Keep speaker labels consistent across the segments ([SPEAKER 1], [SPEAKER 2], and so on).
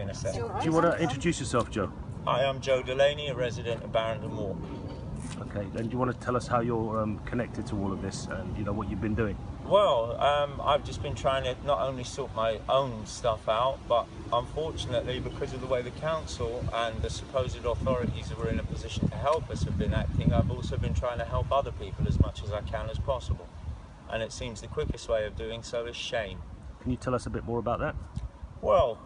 [SPEAKER 1] you in a second.
[SPEAKER 2] Do you want to introduce yourself, Joe?
[SPEAKER 1] Hi, I'm Joe Delaney, a resident of Barrington Walk.
[SPEAKER 2] Okay, and do you want to tell us how you're connected to all of this and what you've been doing?
[SPEAKER 1] Well, I've just been trying to not only sort my own stuff out, but unfortunately, because of the way the council and the supposed authorities who were in a position to help us have been acting, I've also been trying to help other people as much as I can as possible. And it seems the quickest way of doing so is shame.
[SPEAKER 2] Can you tell us a bit more about that?
[SPEAKER 1] Well,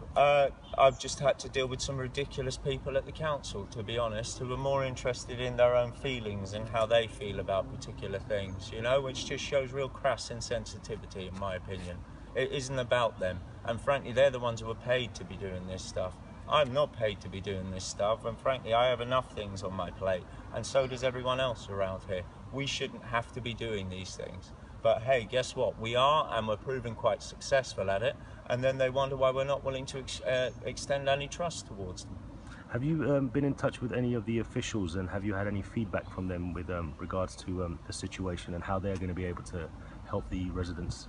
[SPEAKER 1] I've just had to deal with some ridiculous people at the council, to be honest, who are more interested in their own feelings and how they feel about particular things, which just shows real crass insensitivity, in my opinion. It isn't about them, and frankly, they're the ones who are paid to be doing this stuff. I'm not paid to be doing this stuff, and frankly, I have enough things on my plate, and so does everyone else around here. We shouldn't have to be doing these things. But hey, guess what? We are, and we're proving quite successful at it. And then they wonder why we're not willing to extend any trust towards them.
[SPEAKER 2] Have you been in touch with any of the officials, and have you had any feedback from them with regards to the situation and how they're going to be able to help the residents?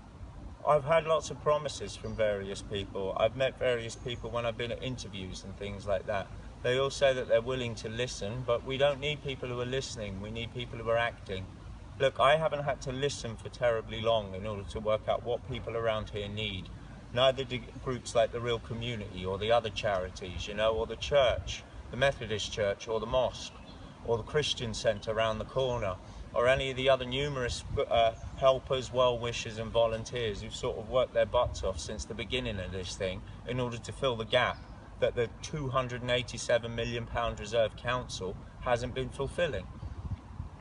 [SPEAKER 1] I've had lots of promises from various people. I've met various people when I've been at interviews and things like that. They all say that they're willing to listen, but we don't need people who are listening. We need people who are acting. Look, I haven't had to listen for terribly long in order to work out what people around here need. Neither do groups like the Real Community or the other charities, or the church, the Methodist Church or the mosque or the Christian Centre around the corner, or any of the other numerous helpers, well-wishers and volunteers who've sort of worked their butts off since the beginning of this thing in order to fill the gap that the £287 million Reserve Council hasn't been fulfilling.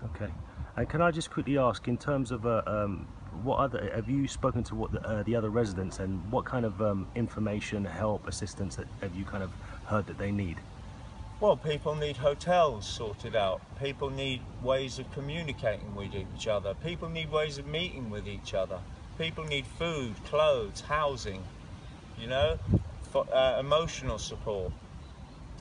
[SPEAKER 2] Okay. And can I just quickly ask, in terms of have you spoken to what the other residents, and what kind of information, help, assistance have you kind of heard that they need?
[SPEAKER 1] Well, people need hotels sorted out. People need ways of communicating with each other. People need ways of meeting with each other. People need food, clothes, housing, emotional support.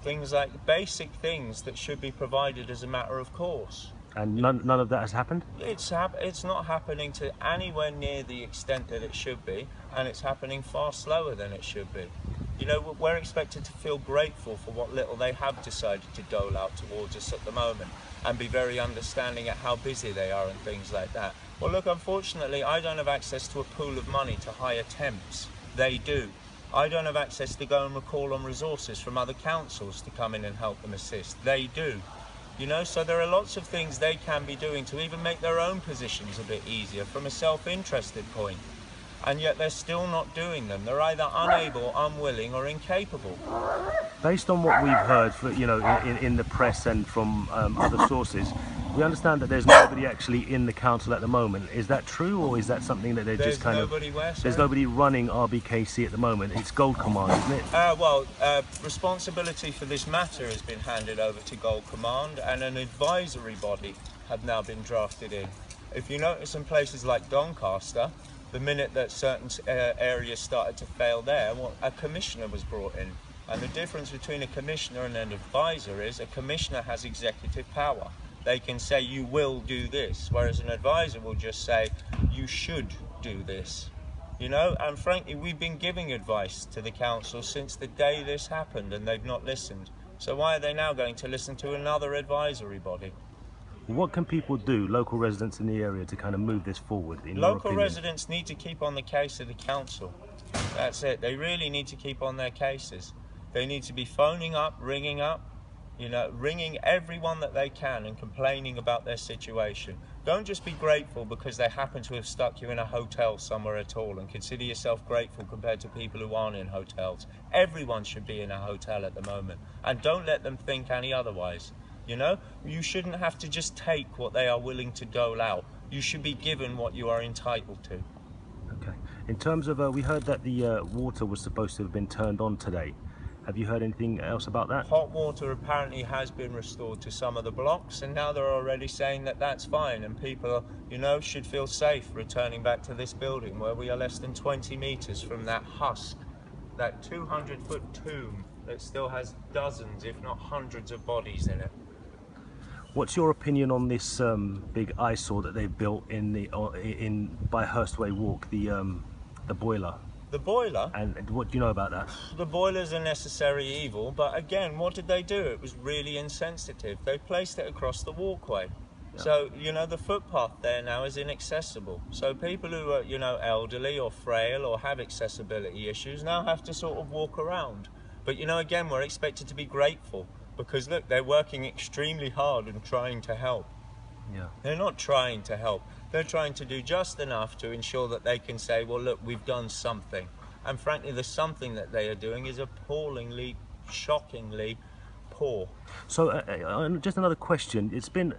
[SPEAKER 1] Things like basic things that should be provided as a matter of course.
[SPEAKER 2] And none of that has happened?
[SPEAKER 1] It's not happening to anywhere near the extent that it should be, and it's happening far slower than it should be. We're expected to feel grateful for what little they have decided to dole out towards us at the moment, and be very understanding at how busy they are and things like that. Well, look, unfortunately, I don't have access to a pool of money to hire temps. They do. I don't have access to go and recall on resources from other councils to come in and help them assist. They do. So there are lots of things they can be doing to even make their own positions a bit easier from a self-interested point. And yet they're still not doing them. They're either unable, unwilling or incapable.
[SPEAKER 2] Based on what we've heard, in the press and from other sources, we understand that there's nobody actually in the council at the moment. Is that true, or is that something that they're just kind of... There's nobody running RBKC at the moment. It's Gold Command, isn't it?
[SPEAKER 1] Responsibility for this matter has been handed over to Gold Command, and an advisory body have now been drafted in. If you notice in places like Doncaster, the minute that certain areas started to fail there, a commissioner was brought in. And the difference between a commissioner and an advisor is a commissioner has executive power. They can say, you will do this, whereas an advisor will just say, you should do this. And frankly, we've been giving advice to the council since the day this happened, and they've not listened. So why are they now going to listen to another advisory body?
[SPEAKER 2] What can people do, local residents in the area, to kind of move this forward, in your opinion?
[SPEAKER 1] Local residents need to keep on the case of the council. That's it. They really need to keep on their cases. They need to be phoning up, ringing everyone that they can and complaining about their situation. Don't just be grateful because they happen to have stuck you in a hotel somewhere at all, and consider yourself grateful compared to people who aren't in hotels. Everyone should be in a hotel at the moment, and don't let them think any otherwise. You shouldn't have to just take what they are willing to dole out. You should be given what you are entitled to.
[SPEAKER 2] Okay. In terms of, we heard that the water was supposed to have been turned on today. Have you heard anything else about that?
[SPEAKER 1] Hot water apparently has been restored to some of the blocks, and now they're already saying that that's fine, and people, should feel safe returning back to this building where we are less than 20 metres from that husk, that 200-foot tomb that still has dozens, if not hundreds, of bodies in it.
[SPEAKER 2] What's your opinion on this big eyesore that they've built by Hurstway Walk, the boiler?
[SPEAKER 1] The boiler?
[SPEAKER 2] And what do you know about that?
[SPEAKER 1] The boiler's a necessary evil, but again, what did they do? It was really insensitive. They placed it across the walkway. Yeah. So, you know, the footpath there now is inaccessible. So people who are, you know, elderly or frail or have accessibility issues now have to sort of walk around. But, you know, again, we're expected to be grateful because, look, they're working extremely hard and trying to help.
[SPEAKER 2] Yeah.
[SPEAKER 1] They're not trying to help. They're trying to do just enough to ensure that they can say, well, look, we've done something. And frankly, the something that they are doing is appallingly, shockingly poor.
[SPEAKER 2] So just another question. It's been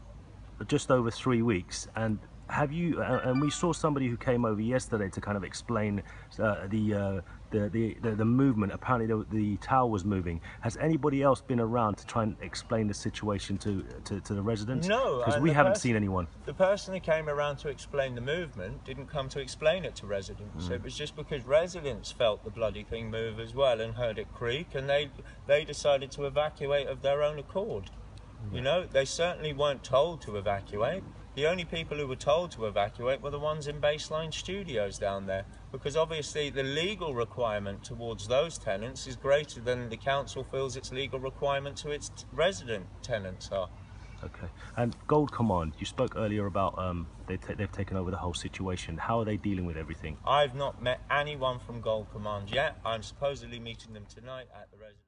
[SPEAKER 2] just over 3 weeks, and have you and we saw somebody who came over yesterday to kind of explain the movement. Apparently the tower was moving. Has anybody else been around to try and explain the situation to the residents?
[SPEAKER 1] No,
[SPEAKER 2] because we haven't seen anyone.
[SPEAKER 1] The person who came around to explain the movement didn't come to explain it to residents. It was just because residents felt the bloody thing move as well and heard it creak, and they decided to evacuate of their own accord. You know, they certainly weren't told to evacuate. The only people who were told to evacuate were the ones in Baseline Studios down there, because obviously the legal requirement towards those tenants is greater than the council feels its legal requirement to its resident tenants are.
[SPEAKER 2] Okay. And Gold Command, you spoke earlier about they've taken over the whole situation. How are they dealing with everything?
[SPEAKER 1] I've not met anyone from Gold Command yet. I'm supposedly meeting them tonight at the residence.